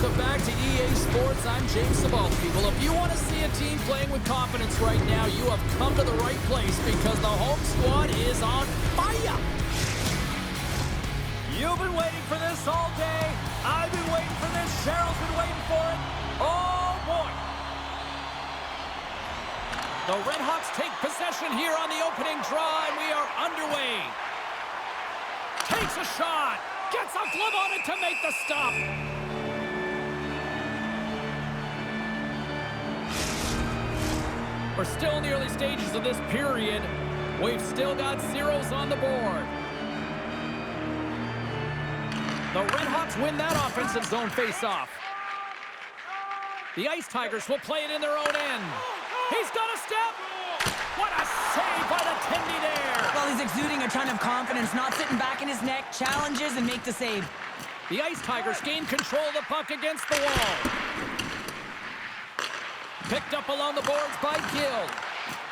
Welcome back to EA Sports. I'm James Cebulski. Well, if you want to see a team playing with confidence right now, you have come to the right place because the home squad is on fire. You've been waiting for this all day. I've been waiting for this. Cheryl's been waiting for it. Oh, boy. The Redhawks take possession here on the opening draw, and we are underway. Takes a shot. Gets a glove on it to make the stop. We're still in the early stages of this period. We've still got zeros on the board. The Redhawks win that offensive zone face-off. The Ice Tigers will play it in their own end. He's got a step. What a save by the Tendy there. Well, he's exuding a ton of confidence, not sitting back in his neck, challenges and make the save. The Ice Tigers gain control of the puck against the wall. Picked up along the boards by Gill.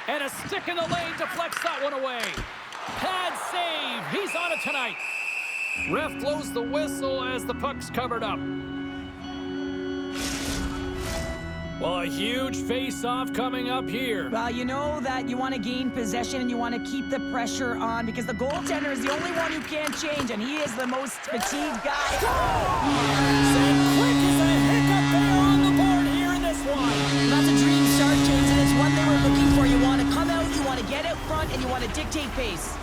And a stick in the lane deflects that one away. Pad save. He's on it tonight. Ref blows the whistle as the puck's covered up. Well, a huge face-off coming up here. Well, you know that you want to gain possession and you want to keep the pressure on because the goaltender is the only one who can't change, and he is the most fatigued guy. And quick as a hiccup there on the board here in this one. That's a dream start, James, and it's one they were looking for. You want to come out, you want to get out front, and you want to dictate pace.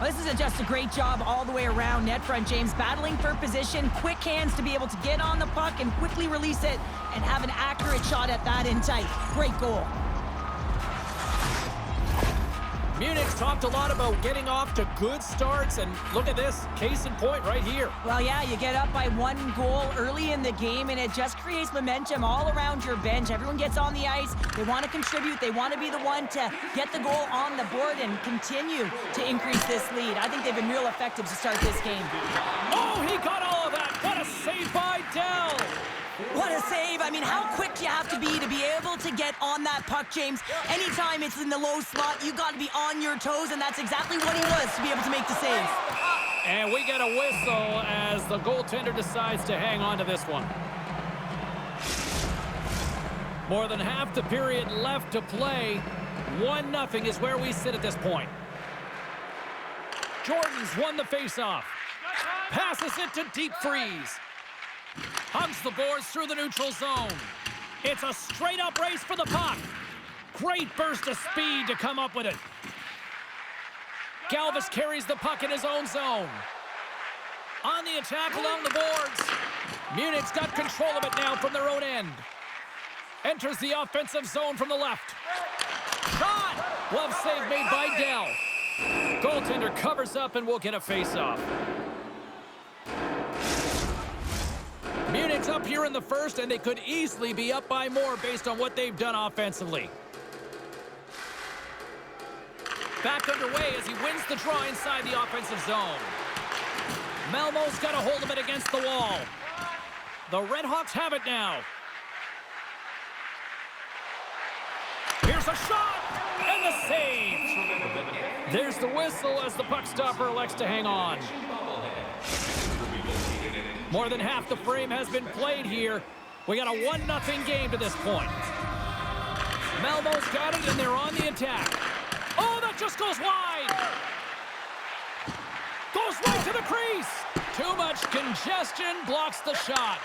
Well, this is just a great job all the way around net front, James. Battling for position, quick hands to be able to get on the puck and quickly release it and have an accurate shot at that in tight. Great goal. Munich's talked a lot about getting off to good starts, and look at this, case in point right here. Well, yeah, you get up by 1 goal early in the game, and it just creates momentum all around your bench. Everyone gets on the ice. They want to contribute. They want to be the one to get the goal on the board and continue to increase this lead. I think they've been real effective to start this game. Oh, he got all of that. What a save by Dell. What a save. I mean, how quick do you have to be able to get on that puck, James? Anytime it's in the low slot, you got to be on your toes, and that's exactly what he was to be able to make the save. And we get a whistle as the goaltender decides to hang on to this one. More than half the period left to play. 1-0 is where we sit at this point. Jordan's won the faceoff. Passes it to Deep Freeze. Hugs the boards through the neutral zone. It's a straight-up race for the puck. Great burst of speed to come up with it. Galvis carries the puck in his own zone. On the attack along the boards. Munich's got control of it now from their own end. Enters the offensive zone from the left. Shot! Glove save made by Dell. Goaltender covers up and will get a face-off. Munich's up here in the first, and they could easily be up by more based on what they've done offensively. Back underway as he wins the draw inside the offensive zone. Malmo's got a hold of it against the wall. The Redhawks have it now. Here's a shot, and the save. There's the whistle as the puck stopper elects to hang on. More than half the frame has been played here. We got a 1-0 game to this point. Malmo's got it, and they're on the attack. Oh, that just goes wide. Goes right to the crease. Too much congestion blocks the shot.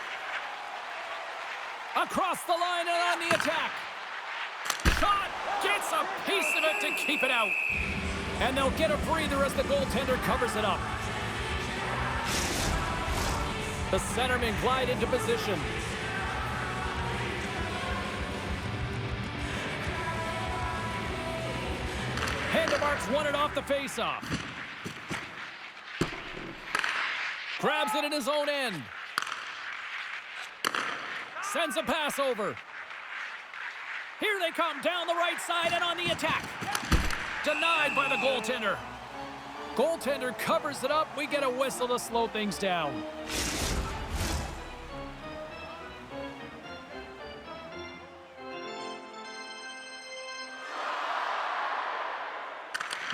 Across the line and on the attack. Shot gets a piece of it to keep it out. And they'll get a breather as the goaltender covers it up. The centermen glide into position. Handemark's won it off the faceoff. Grabs it in his own end. Sends a pass over. Here they come down the right side and on the attack. Denied by the goaltender. Goaltender covers it up. We get a whistle to slow things down.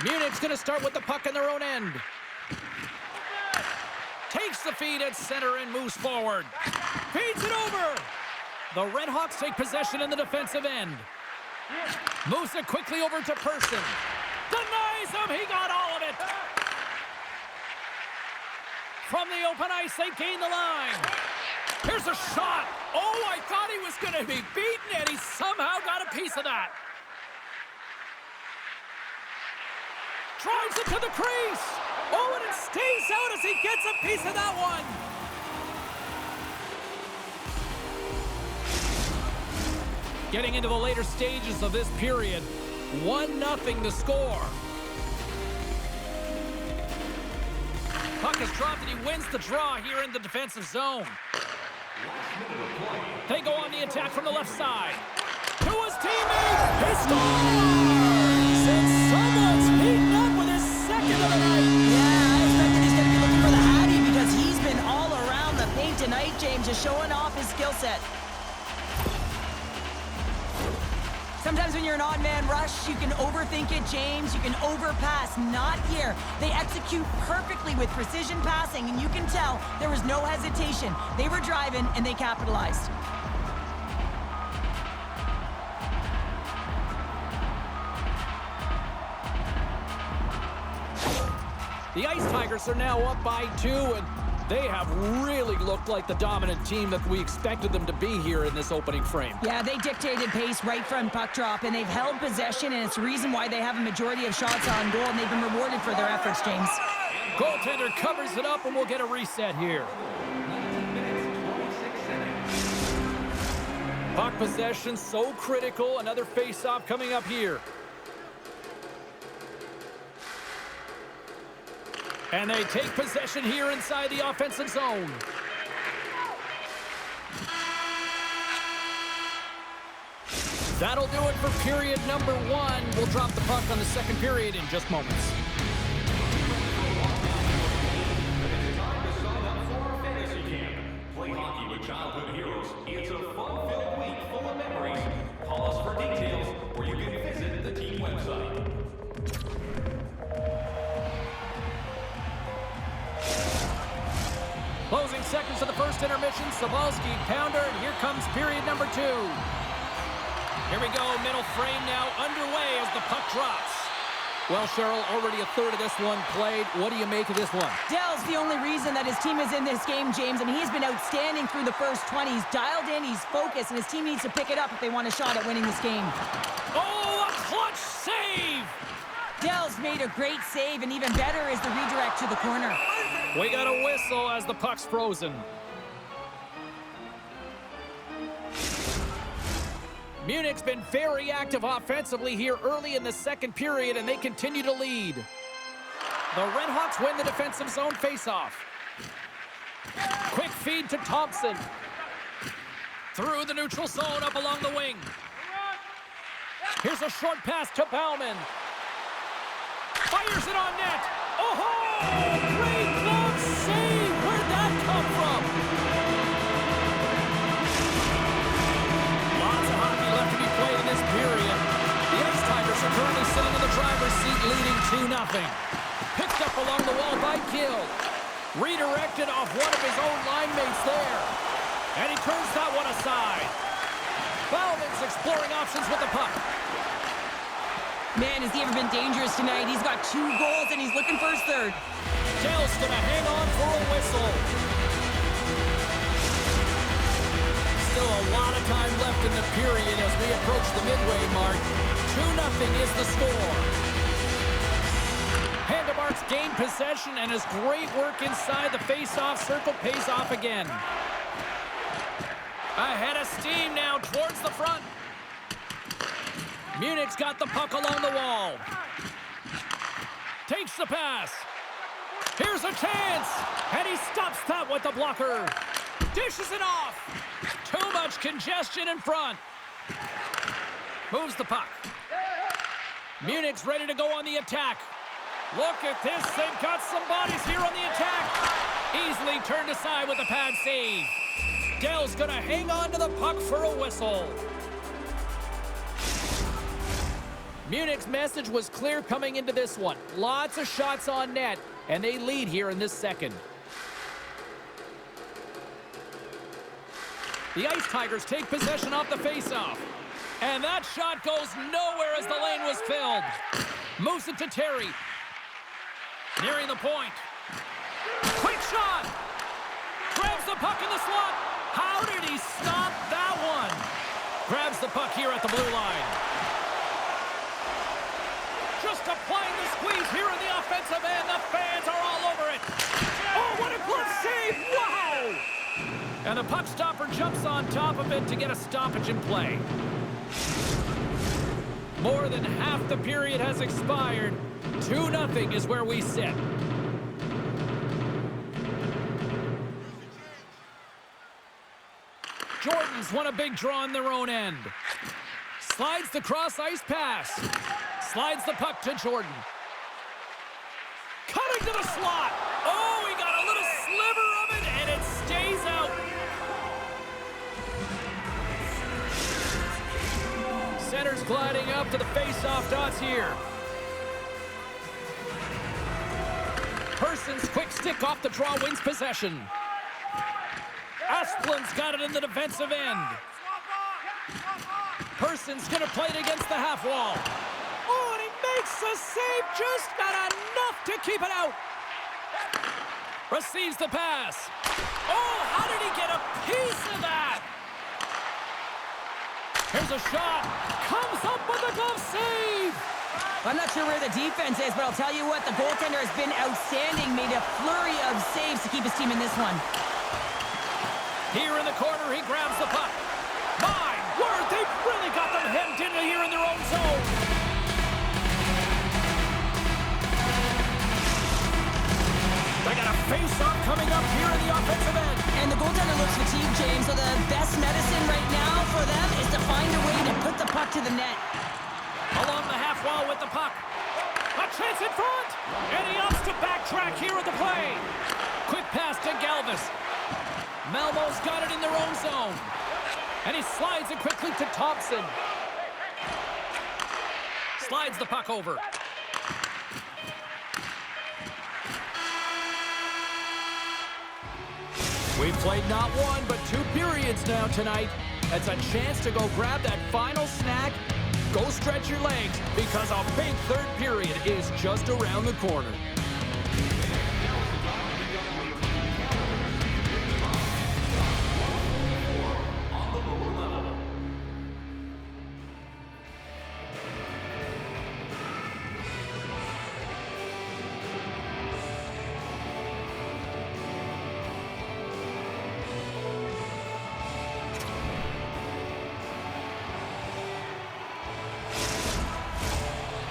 Munich's going to start with the puck in their own end. the feed at center and moves forward. Feeds it over. The Redhawks take possession in the defensive end. Moves it quickly over to Person. Denies him. He got all of it. From the open ice, they gain the line. Here's a shot. Oh, I thought he was going to be beaten, and he somehow got a piece of that. Drives it to the crease. Oh, and it stays out as he gets a piece of that one. Getting into the later stages of this period, 1-0 the score. Puck is dropped and he wins the draw here in the defensive zone. They go on the attack from the left side. To his teammate, he scores! And someone's heating up with his second of the night. Yeah, I expected he's going to be looking for the Hattie because he's been all around the paint tonight, James, just showing off his skill set. Sometimes when you're an odd-man rush, you can overthink it, James. You can overpass. Not here. They execute perfectly with precision passing, and you can tell there was no hesitation. They were driving, and they capitalized. The Ice Tigers are now up by 2, and they have really looked like the dominant team that we expected them to be here in this opening frame. Yeah, they dictated pace right from puck drop, and they've held possession, and it's the reason why they have a majority of shots on goal, and they've been rewarded for their efforts, James. Goaltender covers it up, and we'll get a reset here. Puck possession so critical. Another face-off coming up here. And they take possession here inside the offensive zone. That'll do it for period number 1. We'll drop the puck on the second period in just moments. Play hockey with childhood heroes. It's a fun-filled week full of memories. Call us for details, or you can visit the team website. Closing seconds of the first intermission. Sabalski, pounder, and here comes period number 2. Here we go, middle frame now underway as the puck drops. Well, Cheryl, already a third of this one played. What do you make of this one? Dell's the only reason that his team is in this game, James. I mean, he's been outstanding through the first 20. He's dialed in, he's focused, and his team needs to pick it up if they want a shot at winning this game. Oh, a clutch save! Dell's made a great save, and even better is the redirect to the corner. We got a whistle as the puck's frozen. Munich's been very active offensively here early in the second period, and they continue to lead. The Redhawks win the defensive zone faceoff. Quick feed to Thompson. Through the neutral zone, up along the wing. Here's a short pass to Bauman. Fires it on net. Oh-ho! Great glove save! Where'd that come from? Lots of hockey left to be played in this period. The Ice Tigers are currently sitting in the driver's seat, leading 2-0. Picked up along the wall by Gill. Redirected off one of his own line mates there. And he turns that one aside. Bauman's exploring options with the puck. Man, has he ever been dangerous tonight? He's got 2 goals, and he's looking for his third. Dell's going to hang on for a whistle. Still a lot of time left in the period as we approach the midway mark. 2-0 is the score. Handemark's gained possession, and his great work inside the face-off circle pays off again. Ahead of steam now towards the front. Munich's got the puck along the wall. Takes the pass. Here's a chance. And he stops that with the blocker. Dishes it off. Too much congestion in front. Moves the puck. Munich's ready to go on the attack. Look at this. They've got some bodies here on the attack. Easily turned aside with a pad save. Dell's going to hang on to the puck for a whistle. Munich's message was clear coming into this one. Lots of shots on net, and they lead here in this second. The Ice Tigers take possession off the faceoff. And that shot goes nowhere as the lane was filled. Moves it to Terry. Nearing the point. Quick shot! Grabs the puck in the slot. How did he stop that one? Grabs the puck here at the blue line. Just applying the squeeze here in the offensive end. The fans are all over it. Oh, what a glove save! Wow! And the puck stopper jumps on top of it to get a stoppage in play. More than half the period has expired. 2-0 is where we sit. Jordan's won a big draw in their own end. Slides the cross-ice pass. Slides the puck to Jordan. Cutting to the slot. Oh, he got a little sliver of it, and it stays out. Center's gliding up to the face-off dots here. Person's quick stick off the draw wins possession. Asplin's got it in the defensive end. Person's going to play it against the half wall. Oh, and he makes the save, just not enough to keep it out. Receives the pass. Oh, how did he get a piece of that? Here's a shot. Comes up with a glove save. I'm not sure where the defense is, but I'll tell you what, the goaltender has been outstanding. Made a flurry of saves to keep his team in this one. Here in the corner, he grabs the puck. My word, they've really got them hemmed in here in their own zone. They got a face-off coming up here in the offensive end. And the goaltender looks fatigued, James, so the best medicine right now for them is to find a way to put the puck to the net. Along the half wall with the puck. A chance in front! And he opts to backtrack here at the play. Quick pass to Galvis. Malmo's got it in their own zone. And he slides it quickly to Thompson. Slides the puck over. We've played not one, but 2 periods now tonight. It's a chance to go grab that final snack. Go stretch your legs, because a big third period is just around the corner.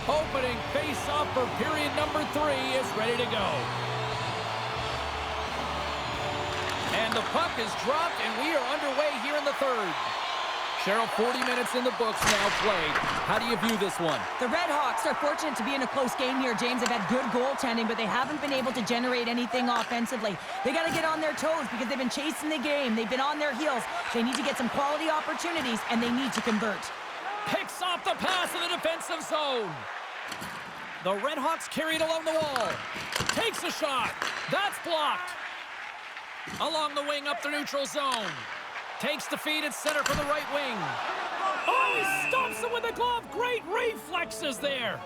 Opening face-off for period number 3 is ready to go. And the puck is dropped, and we are underway here in the third. Cheryl, 40 minutes in the books now played. How do you view this one? The Red Hawks are fortunate to be in a close game here, James. They've had good goaltending, but they haven't been able to generate anything offensively. They got to get on their toes because they've been chasing the game. They've been on their heels. They need to get some quality opportunities, and they need to convert. Picks off the pass in the defensive zone. The Red Hawks carry it along the wall. Takes a shot. That's blocked. Along the wing up the neutral zone. Takes the feed at center for the right wing. Oh, he stops it with a glove. Great reflexes there.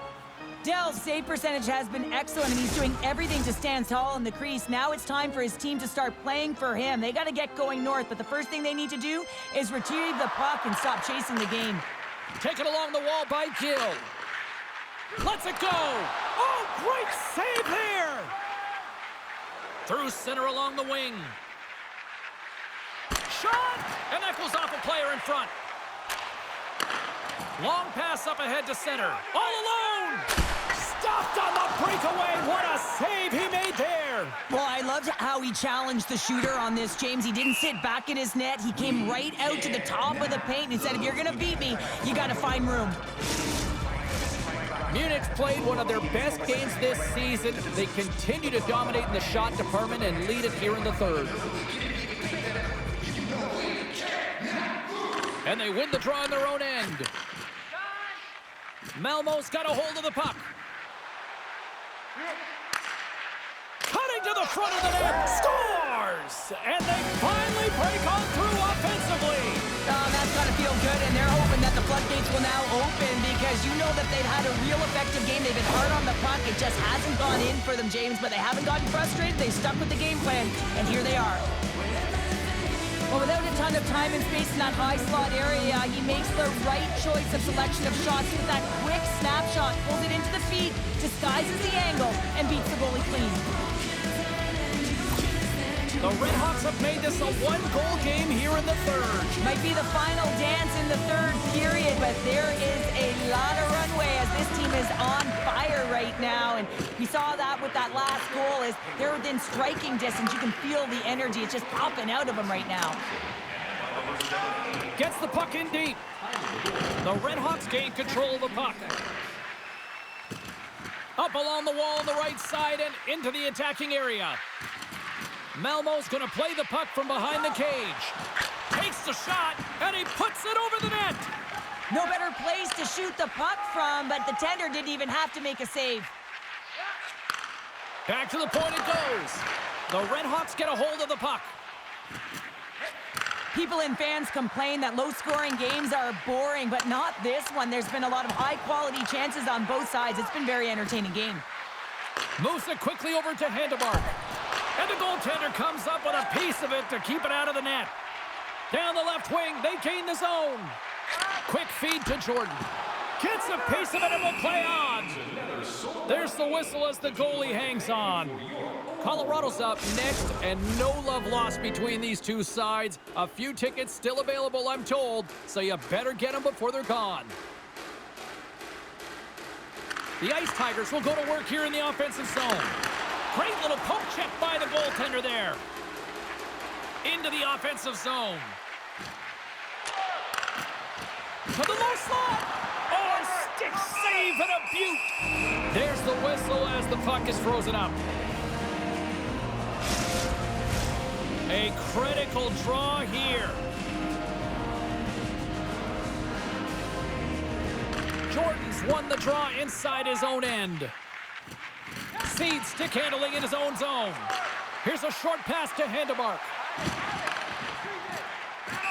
Dell's save percentage has been excellent, and he's doing everything to stand tall in the crease. Now it's time for his team to start playing for him. They got to get going north, but the first thing they need to do is retrieve the puck and stop chasing the game. Taken along the wall by Gill. Lets it go. Oh, great save there. Through center along the wing. Shot! And that goes off a player in front. Long pass up ahead to center. All alone! Stopped on the breakaway. What a save he made there. Well, I loved how he challenged the shooter on this, James. He didn't sit back in his net. He came right out to the top of the paint and said, if you're going to beat me, you got to find room. Munich's played one of their best games this season. They continue to dominate in the shot department and lead it here in the third. And they win the draw in their own end. Malmo's got a hold of the puck. Cutting to the front of the net. Scores! And they finally break on through offensively. real good, and they're hoping that the floodgates will now open because you know that they've had a real effective game. They've been hard on the puck. It just hasn't gone in for them, James, but they haven't gotten frustrated. They stuck with the game plan, and here they are. Well, without a ton of time and space in that high slot area, he makes the right choice of selection of shots with that quick snapshot, pulls it into the feet, disguises the angle, and beats the goalie clean. The Redhawks have made this a one-goal game here in the third. Might be the final dance in the third period, but there is a lot of runway as this team is on fire right now. And we saw that with that last goal as they're within striking distance. You can feel the energy. It's just popping out of them right now. Gets the puck in deep. The Redhawks gain control of the puck. Up along the wall on the right side and into the attacking area. Malmo's going to play the puck from behind the cage. Takes the shot, and he puts it over the net. No better place to shoot the puck from, but the tender didn't even have to make a save. Back to the point it goes. The Redhawks get a hold of the puck. People and fans complain that low-scoring games are boring, but not this one. There's been a lot of high-quality chances on both sides. It's been a very entertaining game. Moves it quickly over to Handemark. And the goaltender comes up with a piece of it to keep it out of the net. Down the left wing, they gain the zone. Quick feed to Jordan. Gets a piece of it and will play on. There's the whistle as the goalie hangs on. Colorado's up next, and no love lost between these two sides. A few tickets still available, I'm told, so you better get them before they're gone. The Ice Tigers will go to work here in the offensive zone. Great little poke check by the goaltender there. Into the offensive zone. To the low slot. Oh, stick save and a beaut. There's the whistle as the puck is frozen up. A critical draw here. Jordan's won the draw inside his own end. Seed stick handling in his own zone. Here's a short pass to Handemark.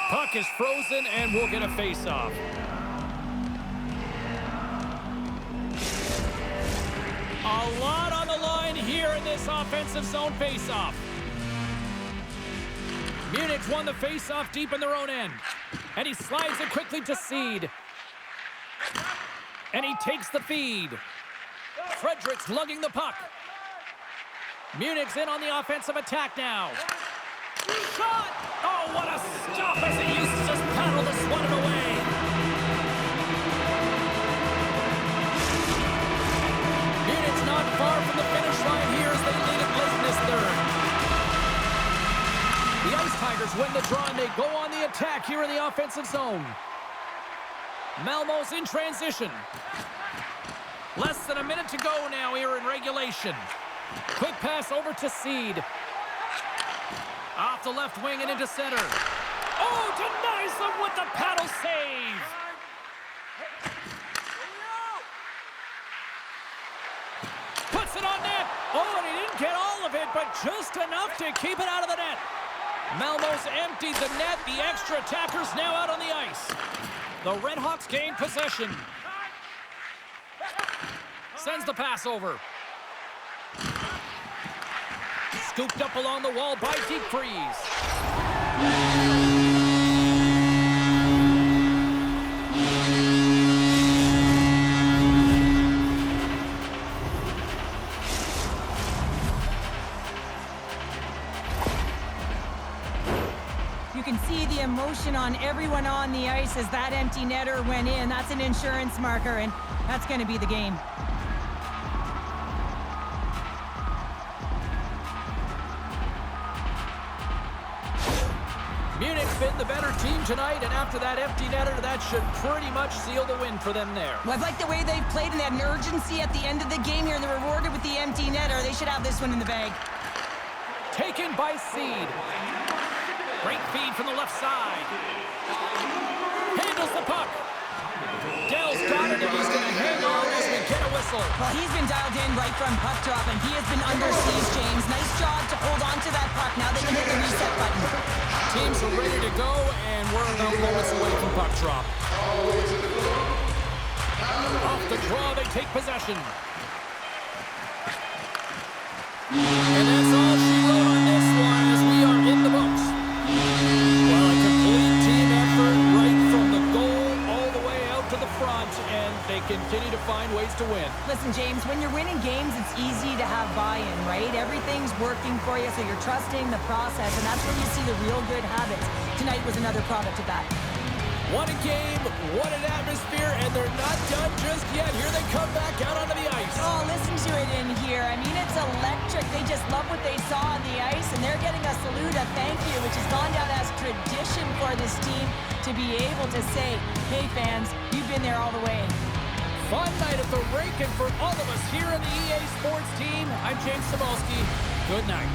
Puck is frozen and we'll get a face-off. A lot on the line here in this offensive zone face-off. Munich won the face-off deep in their own end. And he slides it quickly to Seed. And he takes the feed. Fredericks lugging the puck. Munich's in on the offensive attack now. Shot! Oh, what a stop as he used to just paddle to swat it away. Munich's not far from the finish line here as they lead it late in this third. The Ice Tigers win the draw and they go on the attack here in the offensive zone. Malmo's in transition. Less than a minute to go now here in regulation. Quick pass over to Seed. Off the left wing and into center. Oh, denies them with the paddle save. Puts it on net. Oh, and he didn't get all of it, but just enough to keep it out of the net. Malmo's emptied the net. The extra attackers now out on the ice. The Redhawks gain possession. Sends the pass over. Scooped up along the wall by Deep Freeze. You can see the emotion on everyone on the ice as that empty netter went in. That's an insurance marker, and that's going to be the game. Munich's been the better team tonight, and after that empty netter, that should pretty much seal the win for them there. Well, I like the way they've played and they had an urgency at the end of the game here, and they're rewarded with the empty netter. They should have this one in the bag. Taken by Seed. Great feed from the left side. Handles the puck. Dell's got it, and he's going to hang on as we get a whistle. Well, he's been dialed in right from puck drop, and he has been under siege, James. Nice job to hold on to that puck. Now they can hit the reset button. Teams are ready to go, and we're about moments away from puck drop. Off the draw, they take possession. And that's all she wrote on this one as we are in the books. Well, a complete team effort right from the goal all the way out to the front, and they continue to find ways to win. Listen, James, when you're winning games, it's easy to have buy-in, right? Everything's working for you, so you're trusting the process, and that's where you see the real good habits. Tonight was another product of that. What a game, what an atmosphere, and they're not done just yet. Here they come back out onto the ice. Oh, listen to it in here. I mean, it's electric. They just love what they saw on the ice, and they're getting a salute, a thank you, which has gone down as tradition for this team to be able to say, hey, fans, you've been there all the way. Fun night at the rink, and for all of us here in the EA Sports team, I'm James Cybulski. Good night.